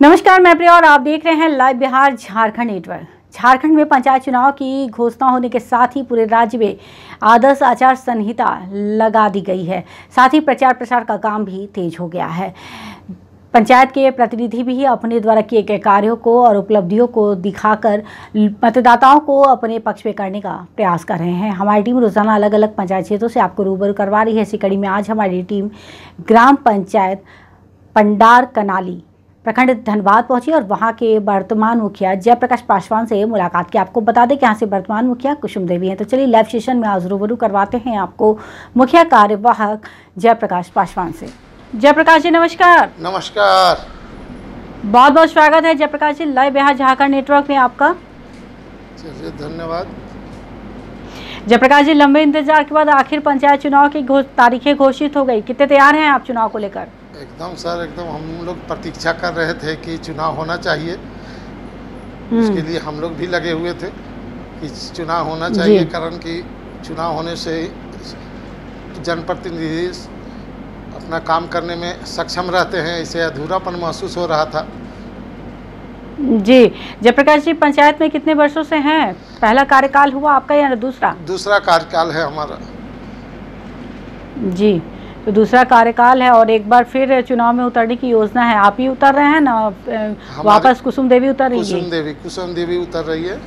नमस्कार, मैं प्रिया और आप देख रहे हैं लाइव बिहार झारखंड नेटवर्क। झारखंड में पंचायत चुनाव की घोषणा होने के साथ ही पूरे राज्य में आदर्श आचार संहिता लगा दी गई है। साथ ही प्रचार प्रसार का काम भी तेज हो गया है। पंचायत के प्रतिनिधि भी अपने द्वारा किए गए कार्यों को और उपलब्धियों को दिखाकर मतदाताओं को अपने पक्ष में करने का प्रयास कर रहे हैं। हमारी टीम रोजाना अलग अलग पंचायत क्षेत्रों से आपको रूबरू करवा रही है। इसी कड़ी में आज हमारी टीम ग्राम पंचायत पंडार कनाली प्रखंड धनबाद पहुंची और वहां के वर्तमान मुखिया जयप्रकाश पासवान से मुलाकात की। आपको बता दें कि यहाँ से वर्तमान मुखिया कुसुम देवी हैं। तो चलिए लाइव सेशन में आज रूबरू करवाते हैं आपको मुखिया कार्यवाहक जयप्रकाश पासवान से। जयप्रकाश जी नमस्कार। नमस्कार, बहुत बहुत स्वागत है जयप्रकाश जी लाइव बिहार झारखंड नेटवर्क में आपका। चलिए धन्यवाद। जयप्रकाश जी, लंबे इंतजार के बाद आखिर पंचायत चुनाव की तारीखें घोषित हो गई। कितने तैयार हैं आप चुनाव को लेकर? एकदम सर, एकदम हम लोग प्रतीक्षा कर रहे थे कि चुनाव होना चाहिए। उसके लिए हम लोग भी लगे हुए थे कि चुनाव होना चाहिए, कारण कि चुनाव होने से जनप्रतिनिधि अपना काम करने में सक्षम रहते हैं। इसे अधूरापन महसूस हो रहा था। जी जयप्रकाश जी, पंचायत में कितने वर्षों से हैं? पहला कार्यकाल हुआ आपका या दूसरा? दूसरा कार्यकाल है हमारा। जी, तो दूसरा कार्यकाल है और एक बार फिर चुनाव में उतरने की योजना है। आप ही उतर रहे हैं ना, वापस कुसुम देवी उतर रही है? कुसुम देवी उतर रही है।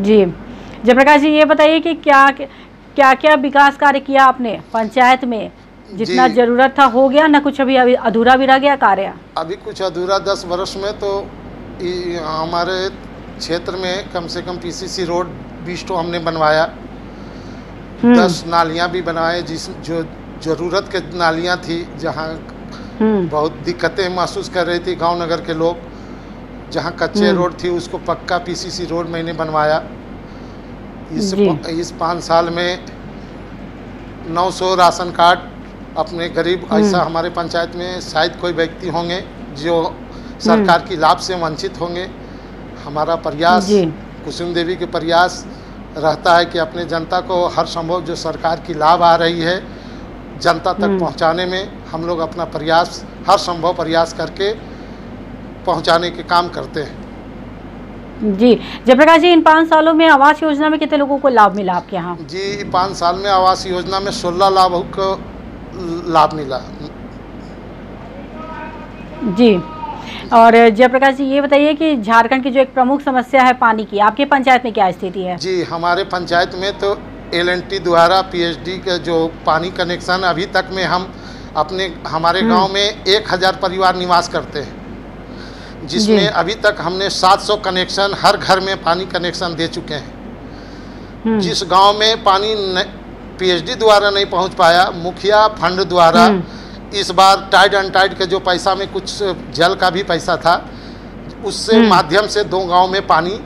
जी जयप्रकाश जी, ये बताइए कि क्या क्या विकास कार्य किया आपने पंचायत में? जितना जरूरत था हो गया ना, कुछ अभी अधूरा भी रह गया कार्य? अभी कुछ अधूरा 10 वर्ष में तो हमारे क्षेत्र में कम से कम पीसीसी रोड 20 तो हमने बनवाया, 10 नालियां भी बनाए, जो जरूरत के नालियां थी, जहां बहुत दिक्कतें महसूस कर रही थी गांव नगर के लोग। जहां कच्चे रोड थी उसको पक्का पीसीसी रोड मैंने बनवाया। इस 5 साल में 900 राशन कार्ड अपने गरीब, ऐसा हमारे पंचायत में शायद कोई व्यक्ति होंगे जो सरकार की लाभ से वंचित होंगे। हमारा प्रयास, कुसुम देवी के प्रयास रहता है कि अपने जनता को हर संभव जो सरकार की लाभ आ रही है जनता तक पहुंचाने में हम लोग अपना प्रयास, हर संभव प्रयास करके पहुंचाने के काम करते हैं। जी जयप्रकाश जी, इन 5 सालों में आवास योजना में कितने लोगों को लाभ मिला आपके यहाँ? जी 5 साल में आवास योजना में 16 लाभुक को लाभ मिला। जी, और जयप्रकाश जी ये बताइए कि झारखंड की जो एक प्रमुख समस्या है पानी की, आपके पंचायत में क्या स्थिति है? जी हमारे पंचायत में तो LNT द्वारा PHD का जो पानी कनेक्शन, अभी तक में हम हमारे गांव में 1000 परिवार निवास करते हैं, जिसमें अभी तक हमने 700 कनेक्शन हर घर में पानी कनेक्शन दे चुके हैं। जिस गांव में पानी PHD द्वारा नहीं पहुंच पाया, मुखिया फंड द्वारा इस बार टाइड एंड टाइड के जो पैसा में कुछ जल का भी पैसा था, उससे माध्यम से 2 गांव में पानी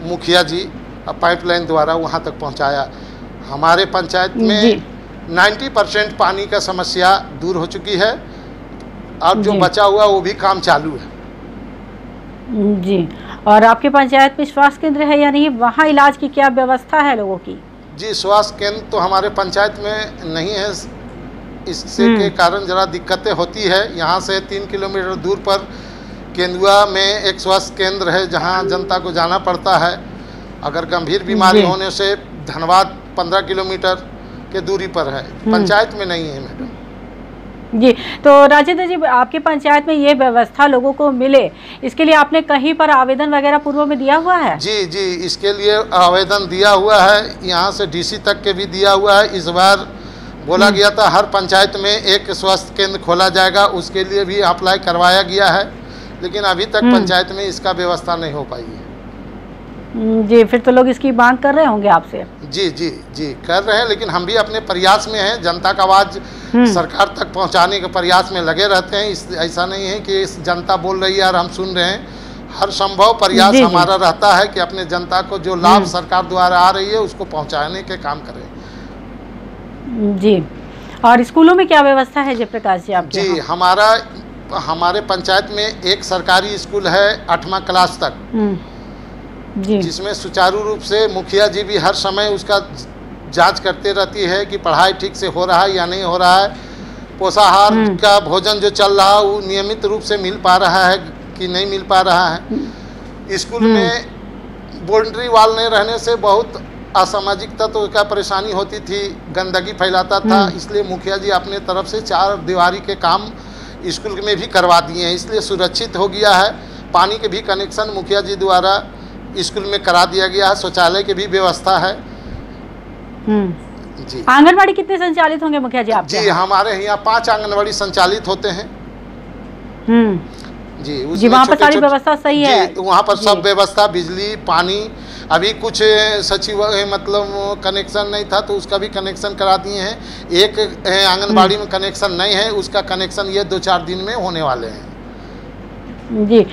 मुखिया जी पाइपलाइन द्वारा वहां तक पहुंचाया। हमारे पंचायत में 90% पानी का समस्या दूर हो चुकी है। अब जो बचा हुआ वो भी काम चालू है। जी, और आपके पंचायत में स्वास्थ्य केंद्र है या नहीं? वहाँ इलाज की क्या व्यवस्था है लोगों की? जी स्वास्थ्य केंद्र तो हमारे पंचायत में नहीं है। इससे के कारण जरा दिक्कतें होती है। यहाँ से 3 किलोमीटर दूर पर केंदुआ में एक स्वास्थ्य केंद्र है, जहाँ जनता को जाना पड़ता है। अगर गंभीर बीमारी होने से धनबाद 15 किलोमीटर के दूरी पर है, पंचायत में नहीं है मैडम। जी, तो राजेंद्र जी, आपके पंचायत में ये व्यवस्था लोगों को मिले, इसके लिए आपने कहीं पर आवेदन वगैरह पूर्व में दिया हुआ है? जी जी, इसके लिए आवेदन दिया हुआ है, यहाँ से DC तक के भी दिया हुआ है। इस बार बोला गया था हर पंचायत में एक स्वास्थ्य केंद्र खोला जाएगा, उसके लिए भी अप्लाई करवाया गया है, लेकिन अभी तक पंचायत में इसका व्यवस्था नहीं हो पाई है। जी, फिर तो लोग इसकी मांग कर रहे होंगे आपसे? जी जी जी कर रहे हैं, लेकिन हम भी अपने प्रयास में हैं। जनता का आवाज़ सरकार तक पहुंचाने के प्रयास में लगे रहते हैं। ऐसा नहीं है कि जनता बोल रही है और हम सुन रहे हैं। हर संभव प्रयास हमारा रहता है कि अपने जनता को जो लाभ सरकार द्वारा आ रही है उसको पहुंचाने के काम करें। जी, और स्कूलों में क्या व्यवस्था है जयप्रकाश जी आपके? जी हमारे पंचायत में एक सरकारी स्कूल है 8वां क्लास तक, जिसमें सुचारू रूप से मुखिया जी भी हर समय उसका जांच करते रहती है कि पढ़ाई ठीक से हो रहा है या नहीं हो रहा है। पोषाहार का भोजन जो चल रहा है वो नियमित रूप से मिल पा रहा है कि नहीं मिल पा रहा है। स्कूल में बाउंड्री वाल नहीं रहने से बहुत असामाजिक तत्व का परेशानी होती थी, गंदगी फैलाता था, इसलिए मुखिया जी अपने तरफ से 4 दीवारी के काम स्कूल में भी करवा दिए हैं, इसलिए सुरक्षित हो गया है। पानी के भी कनेक्शन मुखिया जी द्वारा स्कूल में करा दिया गया है, शौचालय की भी व्यवस्था है। जी। आंगनबाड़ी कितने संचालित होंगे मुखिया जी आपके? जी हमारे यहाँ 5 आंगनबाड़ी संचालित होते हैं। जी वहाँ पर सारी व्यवस्था सही है? वहाँ पर सब व्यवस्था, बिजली, पानी, अभी कुछ सचिव मतलब कनेक्शन नहीं था तो उसका भी कनेक्शन करा दिए हैं। एक आंगनबाड़ी में कनेक्शन नहीं है, उसका कनेक्शन ये 2-4 दिन में होने वाले हैं। जी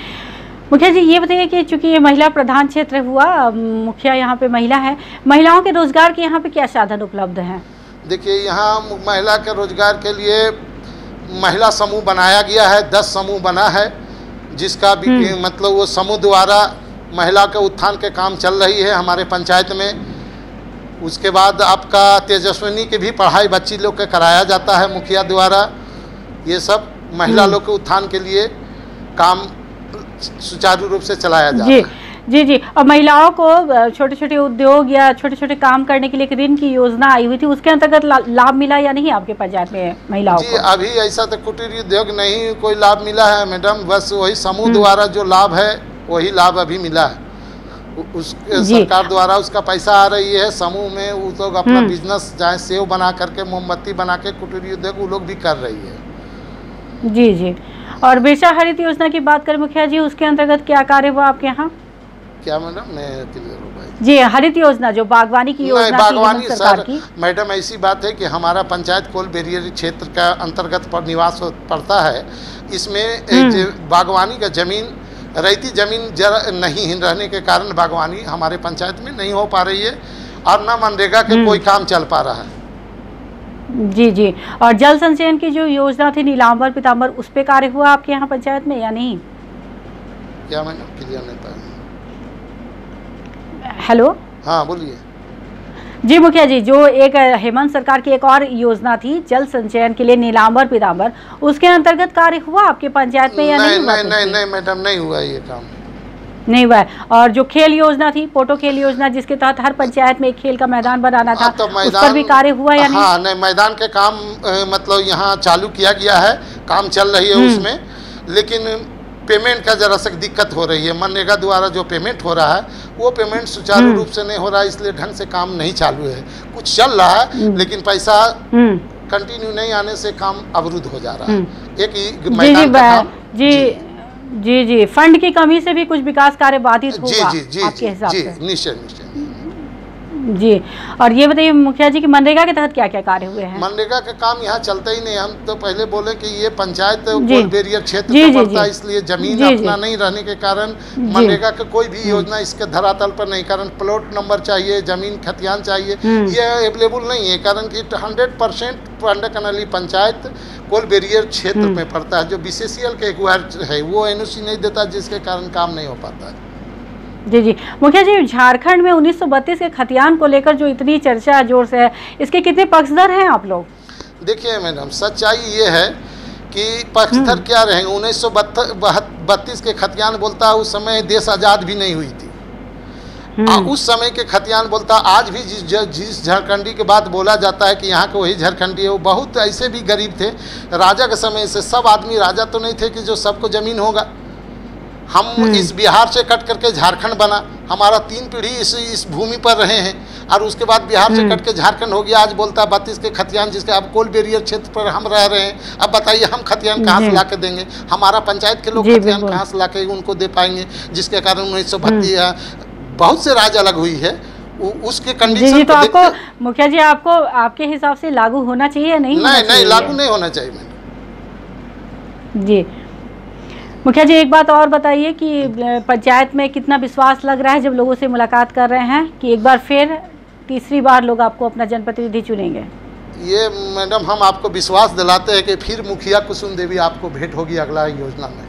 मुखिया जी ये बताइए कि चूंकि ये महिला प्रधान क्षेत्र हुआ, मुखिया यहाँ पे महिला है, महिलाओं के रोजगार के यहाँ पे क्या साधन उपलब्ध हैं? देखिए यहाँ महिला के रोजगार के लिए महिला समूह बनाया गया है, 10 समूह बना है, जिसका मतलब वो समूह द्वारा महिला के उत्थान के काम चल रही है हमारे पंचायत में। उसके बाद आपका तेजस्विनी की भी पढ़ाई बच्ची लोग के कराया जाता है मुखिया द्वारा। ये सब महिला लोग के उत्थान के लिए काम सुचारू रूप से चलाया जाता है। जी। और महिलाओं को छोटे छोटे उद्योग या छोटे छोटे काम करने के लिए एक ऋण की योजना आई हुई थी, उसके अंतर्गत लाभ मिला या नहीं आपके पंचायत में महिलाओं को? अभी ऐसा तो कुटीर उद्योग नहीं कोई लाभ मिला है मैडम, बस वही समूह द्वारा जो लाभ है वही लाभ अभी मिला है। उसके सरकार द्वारा उसका पैसा आ रही है समूह में, वो लोग अपना बिजनेस चाहे सेव बना करके, मोमबत्ती बना के कुटीर उद्योग वो लोग भी कर रही है। जी। और बिरसा हरित योजना की बात करें मुखिया जी, उसके अंतर्गत क्या कार्य हुआ आपके यहाँ? क्या मैडम? मैं क्लियर हो पाई? जी हरित योजना जो बागवानी की योजना बागवानी सरकार की। मैडम ऐसी बात है कि हमारा पंचायत कोल बेरियर क्षेत्र का अंतर्गत पर निवास पड़ता है, इसमें बागवानी का जमीन रैती जमीन नहीं रहने के कारण बागवानी हमारे पंचायत में नहीं हो पा रही है और न मनरेगा के कोई काम चल पा रहा है। जी। और जल संचयन की जो योजना थी नीलांबर पीतांबर, उस पे कार्य हुआ आपके यहाँ पंचायत में या नहीं? क्या मैंने क्लियर नहीं पाया? हेलो, हाँ बोलिए। जी मुखिया जी, जो एक हेमंत सरकार की एक और योजना थी जल संचयन के लिए नीलांबर पीतांबर, उसके अंतर्गत कार्य हुआ आपके पंचायत में या नहीं? नहीं मैडम, नहीं हुआ ये काम, नहीं हुआ। और जो खेल योजना थी, पोटो खेल योजना, जिसके तहत हर पंचायत में एक खेल का मैदान बनाना था, तो उस पर भी कार्य हुआ या नहीं? हाँ नहीं, मैदान के काम मतलब यहाँ चालू किया गया है, काम चल रही है उसमें, लेकिन पेमेंट का जरा सा दिक्कत हो रही है। मनरेगा द्वारा जो पेमेंट हो रहा है वो पेमेंट सुचारू रूप से नहीं हो रहा है, इसलिए ढंग से काम नहीं चालू है। कुछ चल रहा है लेकिन पैसा कंटिन्यू नहीं आने से काम अवरुद्ध हो जा रहा है। एक मैदान का काम जी फंड की कमी से भी कुछ विकास कार्य बाधित होगा आपके हिसाब से? निश्चय। जी। और ये बताइए मुखिया जी कि मनरेगा के तहत क्या क्या कार्य हुए हैं? मनरेगा के काम यहाँ चलता ही नहीं। हम तो पहले बोले कि ये पंचायत कोल बेरियर क्षेत्र में पड़ता है, इसलिए जमीन अपना नहीं रहने के कारण मनरेगा का कोई भी योजना इसके धरातल पर नहीं, कारण प्लॉट नंबर चाहिए, जमीन खतियान चाहिए, ये अवेलेबल नहीं है, कारण कि 100% पंडकनली पंचायत कोल बेरियर क्षेत्र में पड़ता है, जो BCCL के एक वार्ड है वो NOC नहीं देता, जिसके कारण काम नहीं हो पाता है। जी मुखिया जी, झारखंड में 1932 के खतियान को लेकर जो इतनी चर्चा जोर से है, इसके कितने पक्षधर हैं आप लोग? देखिए मैडम, सच्चाई ये है कि पक्षधर क्या रहेंगे। 1932 के खतियान बोलता है, उस समय देश आज़ाद भी नहीं हुई थी। उस समय के खतियान बोलता, आज भी जिस झारखंडी के बात बोला जाता है कि यहाँ के वही झारखंडी है, वो बहुत ऐसे भी गरीब थे। राजा के समय से सब आदमी राजा तो नहीं थे कि जो सबको जमीन होगा। हम इस बिहार से कट करके झारखंड बना, हमारा 3 पीढ़ी इस भूमि पर रहे हैं, और उसके बाद बिहार से कट के झारखंड हो गया। आज बोलता है 32 के खतियान, जिसके अब कोल बेरियर क्षेत्र पर हम रह रहे हैं। अब बताइए हम खतियान कहाँ से ला के देंगे? हमारा पंचायत के लोग खतियान कहाँ से ला के उनको दे पाएंगे? जिसके कारण 1932 बहुत से राज अलग हुई है, उसके कंडीशन जी। तो आपको मुखिया जी, आपको आपके हिसाब से लागू होना चाहिए? नहीं, लागू नहीं होना चाहिए जी। मुखिया जी एक बात और बताइए कि पंचायत में कितना विश्वास लग रहा है जब लोगों से मुलाकात कर रहे हैं कि एक बार फिर तीसरी बार लोग आपको अपना जनप्रतिनिधि चुनेंगे? ये मैडम, हम आपको विश्वास दिलाते हैं कि फिर मुखिया कुसुम देवी आपको भेंट होगी अगला योजना में।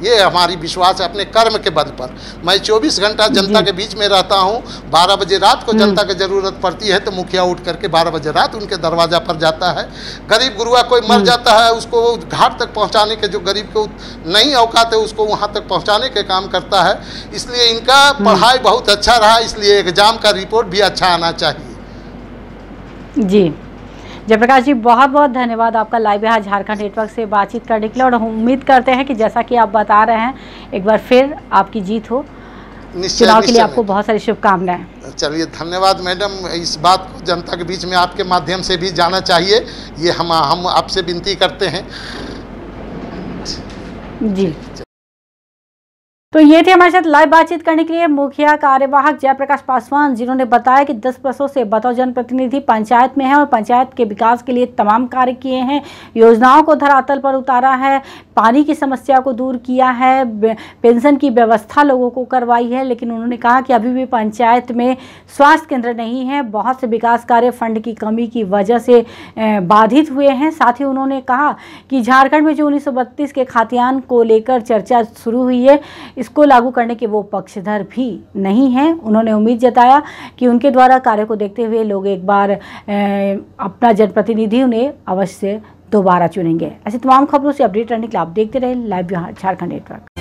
ये हमारी विश्वास है अपने कर्म के बल पर। मैं 24 घंटा जनता के बीच में रहता हूँ। 12 बजे रात को जनता की ज़रूरत पड़ती है तो मुखिया उठ करके 12 बजे रात उनके दरवाज़ा पर जाता है। गरीब गुरुआ कोई मर जाता है, उसको घाट तक पहुँचाने के, जो गरीब को नहीं औकात है उसको वहाँ तक पहुँचाने के काम करता है। इसलिए इनका पढ़ाई बहुत अच्छा रहा, इसलिए एग्ज़ाम का रिपोर्ट भी अच्छा आना चाहिए। जी जयप्रकाश जी, बहुत बहुत धन्यवाद आपका लाइव बिहार झारखंड नेटवर्क से बातचीत करने के लिए, और हम उम्मीद करते हैं कि जैसा कि आप बता रहे हैं एक बार फिर आपकी जीत हो। चुनाव के लिए आपको बहुत सारी शुभकामनाएं। चलिए धन्यवाद मैडम। इस बात को जनता के बीच में आपके माध्यम से भी जाना चाहिए, ये हम आपसे विनती करते हैं। जी तो ये थे हमारे साथ लाइव बातचीत करने के लिए मुखिया कार्यवाहक जयप्रकाश पासवान, जिन्होंने बताया कि 10 वर्षों से बतौर जनप्रतिनिधि पंचायत में है और पंचायत के विकास के लिए तमाम कार्य किए हैं, योजनाओं को धरातल पर उतारा है, पानी की समस्या को दूर किया है, पेंशन की व्यवस्था लोगों को करवाई है। लेकिन उन्होंने कहा कि अभी भी पंचायत में स्वास्थ्य केंद्र नहीं है, बहुत से विकास कार्य फंड की कमी की वजह से बाधित हुए हैं। साथ ही उन्होंने कहा कि झारखंड में जो 1932 के खातियान को लेकर चर्चा शुरू हुई है, इसको लागू करने के वो पक्षधर भी नहीं हैं। उन्होंने उम्मीद जताया कि उनके द्वारा कार्य को देखते हुए लोग एक बार अपना जनप्रतिनिधि उन्हें अवश्य दोबारा चुनेंगे। ऐसी तमाम खबरों से अपडेट रहने के लिए आप देखते रहे लाइव बिहार झारखंड नेटवर्क।